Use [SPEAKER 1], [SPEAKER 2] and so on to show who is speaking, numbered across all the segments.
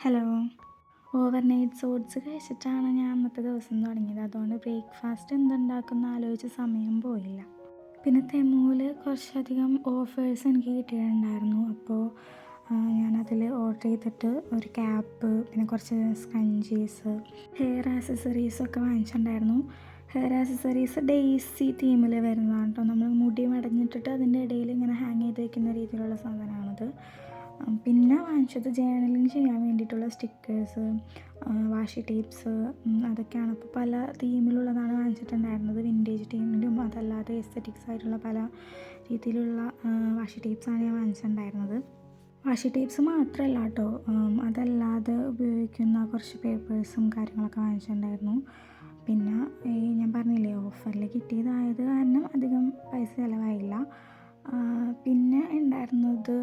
[SPEAKER 1] Hello. Overnight oats കഴിച്ചിട്ടാണ് ഞാൻ അന്നത്തെ ദിവസം തുടങ്ങിയത്. അതുകൊണ്ട് ബ്രേക്ക്ഫാസ്റ്റ് എന്തുണ്ടാക്കുമെന്ന് ആലോചിച്ച് സമയം പോയില്ല. പിന്നെ തെമ്മൂല് കുറച്ചധികം ഓഫേഴ്സ് എനിക്ക് കിട്ടിയിട്ടുണ്ടായിരുന്നു. അപ്പോൾ ഞാനതിൽ ഓർഡർ ചെയ്തിട്ട് ഒരു ക്യാപ്പ്, പിന്നെ കുറച്ച് സ്ക്രഞ്ചീസ്, ഹെയർ ആക്സസറീസൊക്കെ വാങ്ങിച്ചിട്ടുണ്ടായിരുന്നു. ഹെയർ ആക്സസറീസ് ഡെയ്സി തീമിൽ വരുന്നതാണ് കേട്ടോ. നമ്മൾ മുടി മടഞ്ഞിട്ടിട്ട് അതിൻ്റെ ഇടയിൽ ഇങ്ങനെ ഹാങ് ചെയ്ത് വയ്ക്കുന്ന രീതിയിലുള്ള സാധനമാണത്. പിന്നെ വാങ്ങിച്ചത് ജേർണലിങ് ചെയ്യാൻ വേണ്ടിയിട്ടുള്ള സ്റ്റിക്കേഴ്സ്, വാഷി ടേപ്സ്, അതൊക്കെയാണ്. അപ്പോൾ പല തീമിലുള്ളതാണ് വാങ്ങിച്ചിട്ടുണ്ടായിരുന്നത്. വിൻറ്റേജ് തീമിലും അതല്ലാതെ എസ്തറ്റിക്സ് ആയിട്ടുള്ള പല രീതിയിലുള്ള വാഷി ടേപ്സാണ് ഞാൻ വാങ്ങിച്ചിട്ടുണ്ടായിരുന്നത്. വാഷി ടേപ്സ് മാത്രമല്ല കേട്ടോ, അതല്ലാതെ ഉപയോഗിക്കുന്ന കുറച്ച് പേപ്പേഴ്സും കാര്യങ്ങളൊക്കെ വാങ്ങിച്ചിട്ടുണ്ടായിരുന്നു. പിന്നെ ഞാൻ പറഞ്ഞില്ലേ, ഓഫറിൽ കിട്ടിയതായത് കാരണം അധികം പൈസ ചിലവായില്ല. പിന്നെ ഉണ്ടായിരുന്നത്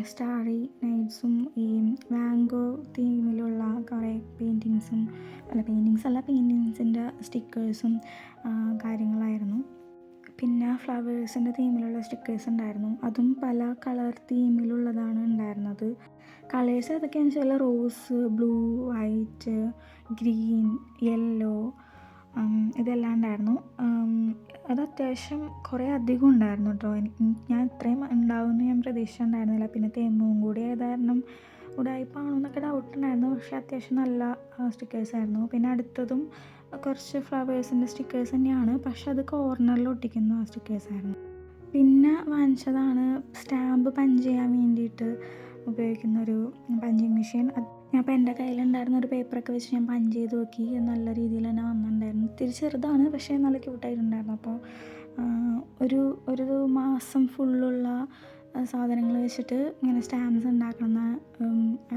[SPEAKER 1] സ്റ്റാറി നൈറ്റ്സും ഈ വാങ്കോ തീമിലുള്ള കുറേ പെയിൻറ്റിങ്സിൻ്റെ സ്റ്റിക്കേഴ്സും കാര്യങ്ങളായിരുന്നു. പിന്നെ ഫ്ലവേഴ്സിൻ്റെ തീമിലുള്ള സ്റ്റിക്കേഴ്സ് ഉണ്ടായിരുന്നു. അതും പല കളർ തീമിലുള്ളതാണ് ഉണ്ടായിരുന്നത്. കളേഴ്സ് ഏതൊക്കെയാണെന്ന് വെച്ചാൽ rose, blue, white, green, yellow, ഇതെല്ലാം ഉണ്ടായിരുന്നു. അത് അത്യാവശ്യം കുറേ അധികം ഉണ്ടായിരുന്നു കേട്ടോ. ഞാൻ ഇത്രയും ഉണ്ടാവുമെന്ന് ഞാൻ പ്രതീക്ഷിച്ചിട്ടുണ്ടായിരുന്നില്ല. പിന്നെ തെമ്മും കൂടി ആയത് കാരണം ഉടായിപ്പാണോ എന്നൊക്കെ ഡൗട്ടുണ്ടായിരുന്നു. പക്ഷേ അത്യാവശ്യം നല്ല സ്റ്റിക്കേഴ്സായിരുന്നു. പിന്നെ അടുത്തതും കുറച്ച് ഫ്ലവേഴ്സിൻ്റെ സ്റ്റിക്കേഴ്സ് തന്നെയാണ്, പക്ഷെ അത് കോർണറിൽ ഒട്ടിക്കുന്ന സ്റ്റിക്കേഴ്സായിരുന്നു. പിന്നെ വാങ്ങിച്ചതാണ് സ്റ്റാമ്പ് പഞ്ച് ചെയ്യാൻ വേണ്ടിയിട്ട് ഉപയോഗിക്കുന്ന ഒരു പഞ്ചിങ് മെഷീൻ. ഞാൻ അപ്പോൾ എൻ്റെ കയ്യിലുണ്ടായിരുന്ന ഒരു പേപ്പറൊക്കെ വെച്ച് ഞാൻ പഞ്ച് ചെയ്ത് നോക്കി. നല്ല രീതിയിൽ തന്നെ വന്നിട്ടുണ്ടായിരുന്നു. ഇത്തിരി ചെറുതാണ്, പക്ഷേ നല്ല ക്യൂട്ടായിട്ടുണ്ടായിരുന്നു. അപ്പോൾ ഒരു ഒരു മാസം ഫുള്ളുള്ള സാധനങ്ങൾ വെച്ചിട്ട് ഇങ്ങനെ സ്റ്റാമ്പ്സ് ഉണ്ടാക്കുന്ന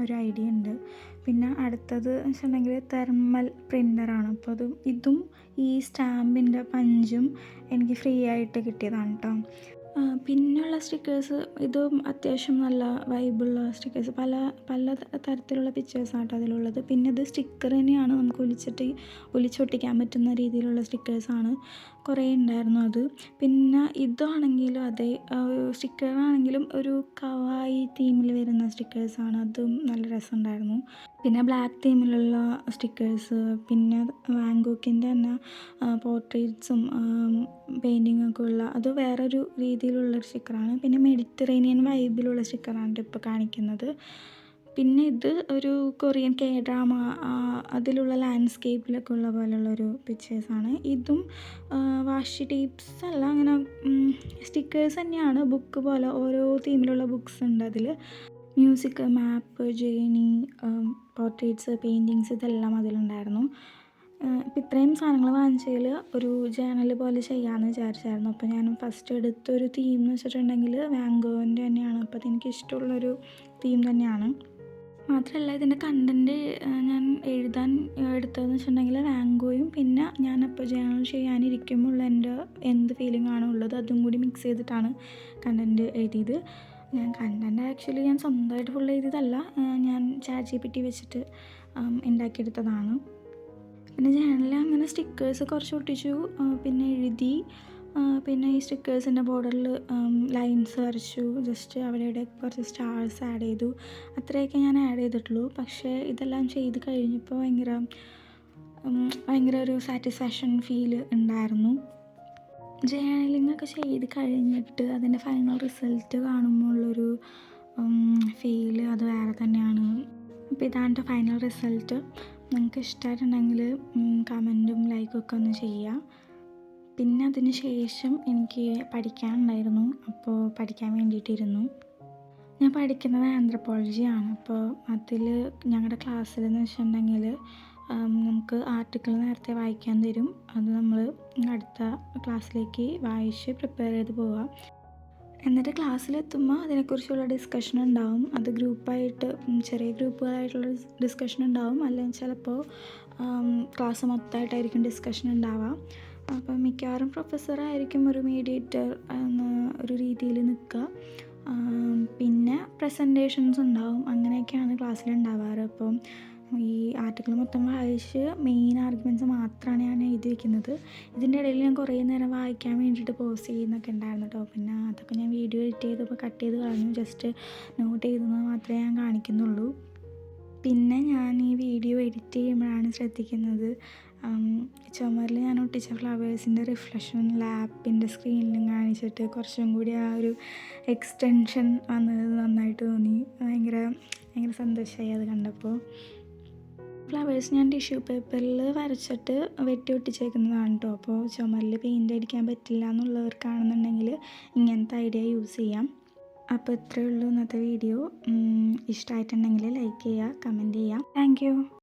[SPEAKER 1] ഒരു ഐഡിയ ഉണ്ട്. പിന്നെ അടുത്തത് എന്ന് വെച്ചിട്ടുണ്ടെങ്കിൽ തെർമൽ പ്രിൻ്ററാണ്. അപ്പോൾ ഇതും ഈ സ്റ്റാമ്പിൻ്റെ പഞ്ചും എനിക്ക് ഫ്രീ ആയിട്ട് കിട്ടിയതാണ് കേട്ടോ. പിന്നെയുള്ള സ്റ്റിക്കേഴ്സ് ഇതും അത്യാവശ്യം നല്ല വൈബുള്ള സ്റ്റിക്കേഴ്സ്, പല പല തരത്തിലുള്ള പിക്ചേഴ്സാണ് കേട്ടോ അതിലുള്ളത്. പിന്നെ ഇത് സ്റ്റിക്കർ തന്നെയാണ്, നമുക്ക് ഒലിച്ചൊട്ടിക്കാൻ പറ്റുന്ന രീതിയിലുള്ള സ്റ്റിക്കേഴ്സാണ്. കുറേ ഉണ്ടായിരുന്നു അത്. പിന്നെ ഇതാണെങ്കിലും അതെ, സ്റ്റിക്കറാണെങ്കിലും ഒരു കവായി തീമിൽ വരുന്ന സ്റ്റിക്കേഴ്സാണ്. അതും നല്ല രസമുണ്ടായിരുന്നു. പിന്നെ ബ്ലാക്ക് തീമിലുള്ള സ്റ്റിക്കേഴ്സ്, പിന്നെ വാങ്കോക്കിൻ്റെ തന്നെ പോർട്രേറ്റ്സും പെയിൻറ്റിങ്ങൊക്കെ ഉള്ള അത് വേറൊരു രീതിയിലുള്ളൊരു സ്റ്റിക്കറാണ്. പിന്നെ മെഡിറ്ററേനിയൻ വൈബിലുള്ള സ്റ്റിക്കറാണ് ഇപ്പോൾ കാണിക്കുന്നത്. പിന്നെ ഇത് ഒരു കൊറിയൻ ഡ്രാമ അതിലുള്ള ലാൻഡ്സ്കേപ്പിലൊക്കെ ഉള്ള പോലുള്ളൊരു പിക്ചേഴ്സാണ്. ഇതും വാഷി ടേപ്സ് അല്ല, അങ്ങനെ സ്റ്റിക്കേഴ്സ് തന്നെയാണ്. ബുക്ക് പോലെ ഓരോ തീമിലുള്ള ബുക്സ് ഉണ്ട് അതിൽ. മ്യൂസിക്, മാപ്പ്, ജേണി, പോർട്രേറ്റ്സ്, പെയിൻറ്റിങ്സ്, ഇതെല്ലാം അതിലുണ്ടായിരുന്നു. ഇപ്പം ഇത്രയും സാധനങ്ങൾ വാങ്ങിച്ചതിൽ ഒരു ജേണൽ പോലെ ചെയ്യാമെന്ന് വിചാരിച്ചായിരുന്നു. അപ്പോൾ ഞാൻ ഫസ്റ്റ് എടുത്തൊരു തീം എന്ന് വെച്ചിട്ടുണ്ടെങ്കിൽ വാങ്കോവിൻ്റെ തന്നെയാണ്. അപ്പോൾ അതെനിക്ക് ഇഷ്ടമുള്ളൊരു തീം തന്നെയാണ്. മാത്രമല്ല ഇതിൻ്റെ കണ്ടൻറ്റ് ഞാൻ എഴുതാൻ എടുത്തതെന്ന് വെച്ചിട്ടുണ്ടെങ്കിൽ വാങ്കോയും പിന്നെ ഞാനപ്പോൾ ജേണൽ ചെയ്യാനിരിക്കുമ്പോൾ എൻ്റെ എന്ത് ഫീലിംഗ് ആണോ ഉള്ളത് അതും കൂടി മിക്സ് ചെയ്തിട്ടാണ് കണ്ടൻറ്റ് എഴുതിയത്. കണ്ടൻറ്റ് ആക്ച്വലി ഞാൻ സ്വന്തമായിട്ട് ഫുൾ എഴുതിയതല്ല, ഞാൻ ChatGPT വെച്ചിട്ട് ഉണ്ടാക്കിയെടുത്തതാണ്. പിന്നെ ജേണലിൽ അങ്ങനെ സ്റ്റിക്കേഴ്സ് കുറച്ച് ഒട്ടിച്ചു, പിന്നെ എഴുതി. പിന്നെ ഈ സ്റ്റിക്കേഴ്സിൻ്റെ ബോർഡറിൽ ലൈൻസ് വരച്ചു, ജസ്റ്റ് അവിടെ ഇവിടെ കുറച്ച് സ്റ്റാർസ് ആഡ് ചെയ്തു. അത്രയൊക്കെ ഞാൻ ആഡ് ചെയ്തിട്ടുള്ളൂ. പക്ഷേ ഇതെല്ലാം ചെയ്ത് കഴിഞ്ഞപ്പോൾ ഭയങ്കര ഒരു സാറ്റിസ്ഫാക്ഷൻ ഫീൽ ഉണ്ടായിരുന്നു. ജേണലിങ്ങൊക്കെ ചെയ്ത് കഴിഞ്ഞിട്ട് അതിൻ്റെ ഫൈനൽ റിസൾട്ട് കാണുമ്പോൾ ഉള്ളൊരു ഫീല് അത് വേറെ തന്നെയാണ്. അപ്പോൾ ഇതാണ് ഫൈനൽ റിസൾട്ട്. നിങ്ങൾക്ക് ഇഷ്ടമായിട്ടുണ്ടെങ്കിൽ കമൻറ്റും ലൈക്കൊക്കെ ഒന്ന് ചെയ്യുക. പിന്നെ അതിന് ശേഷം എനിക്ക് പഠിക്കാനുണ്ടായിരുന്നു. അപ്പോൾ പഠിക്കാൻ വേണ്ടിയിട്ടിരുന്നു. ഞാൻ പഠിക്കുന്നത് ആന്ത്രപ്പോളജിയാണ്. അപ്പോൾ അതിൽ ഞങ്ങളുടെ ക്ലാസ്സിലെന്ന് വെച്ചിട്ടുണ്ടെങ്കിൽ നമുക്ക് ആർട്ടിക്കിൾ നേരത്തെ വായിക്കാൻ തരും. അത് നമ്മൾ അടുത്ത ക്ലാസ്സിലേക്ക് വായിച്ച് പ്രിപ്പയർ ചെയ്ത് പോവുക. എന്നിട്ട് ക്ലാസ്സിലെത്തുമ്പോൾ അതിനെക്കുറിച്ചുള്ള ഡിസ്കഷൻ ഉണ്ടാവും. അത് ഗ്രൂപ്പായിട്ട്, ചെറിയ ഗ്രൂപ്പുകളായിട്ടുള്ള ഡിസ്കഷൻ ഉണ്ടാവും. അല്ലെങ്കിൽ ചിലപ്പോൾ ക്ലാസ് മൊത്തമായിട്ടായിരിക്കും ഡിസ്കഷൻ ഉണ്ടാവുക. അപ്പം മിക്കവാറും പ്രൊഫസറായിരിക്കും ഒരു മീഡിയേറ്റർ എന്ന ഒരു രീതിയിൽ നിൽക്കുക. പിന്നെ പ്രസൻറ്റേഷൻസ് ഉണ്ടാവും. അങ്ങനെയൊക്കെയാണ് ക്ലാസ്സിലുണ്ടാവാറ്. അപ്പം ഈ ആർട്ടിക്കിൾ മൊത്തം വായിച്ച് മെയിൻ ആർഗ്യുമെൻറ്റ്സ് മാത്രമാണ് ഞാൻ എഴുതി വയ്ക്കുന്നത്. ഇതിൻ്റെ ഇടയിൽ ഞാൻ കുറേ നേരം വായിക്കാൻ വേണ്ടിയിട്ട് പോസ് ചെയ്യുന്നൊക്കെ ഉണ്ടായിരുന്നു കേട്ടോ. പിന്നെ അതൊക്കെ ഞാൻ വീഡിയോ എഡിറ്റ് ചെയ്തപ്പോൾ കട്ട് ചെയ്ത് കളഞ്ഞു. ജസ്റ്റ് നോട്ട് ചെയ്തത് മാത്രമേ ഞാൻ കാണിക്കുന്നുള്ളൂ. പിന്നെ ഞാൻ ഈ വീഡിയോ എഡിറ്റ് ചെയ്യുമ്പോഴാണ് ശ്രദ്ധിക്കുന്നത്, ചുമരിൽ ഞാൻ ഒട്ടിച്ച ഫ്ലവേഴ്സിൻ്റെ റിഫ്ലക്ഷൻ ലാപ്പിൻ്റെ സ്ക്രീനിലും കാണിച്ചിട്ട് കുറച്ചും കൂടി ആ ഒരു എക്സ്റ്റൻഷൻ വന്നത് നന്നായിട്ട് തോന്നി. ഭയങ്കര ഭയങ്കര സന്തോഷമായി അത് കണ്ടപ്പോൾ. ഫ്ലവേഴ്സ് ഞാൻ ടിഷ്യൂ പേപ്പറിൽ വരച്ചിട്ട് വെട്ടി ഒട്ടിച്ചേക്കുന്നതാണ് കേട്ടോ. അപ്പോൾ ചുമരിൽ പെയിൻ്റ് അടിക്കാൻ പറ്റില്ല എന്നുള്ളവർക്കാണെന്നുണ്ടെങ്കിൽ ഇങ്ങനത്തെ ഐഡിയ യൂസ് ചെയ്യാം. അപ്പോൾ ഇത്രയേ ഉള്ളൂ ഇന്നത്തെ വീഡിയോ. ഇഷ്ടമായിട്ടുണ്ടെങ്കിൽ ലൈക്ക് ചെയ്യുക, കമൻറ്റ് ചെയ്യുക. Thank you.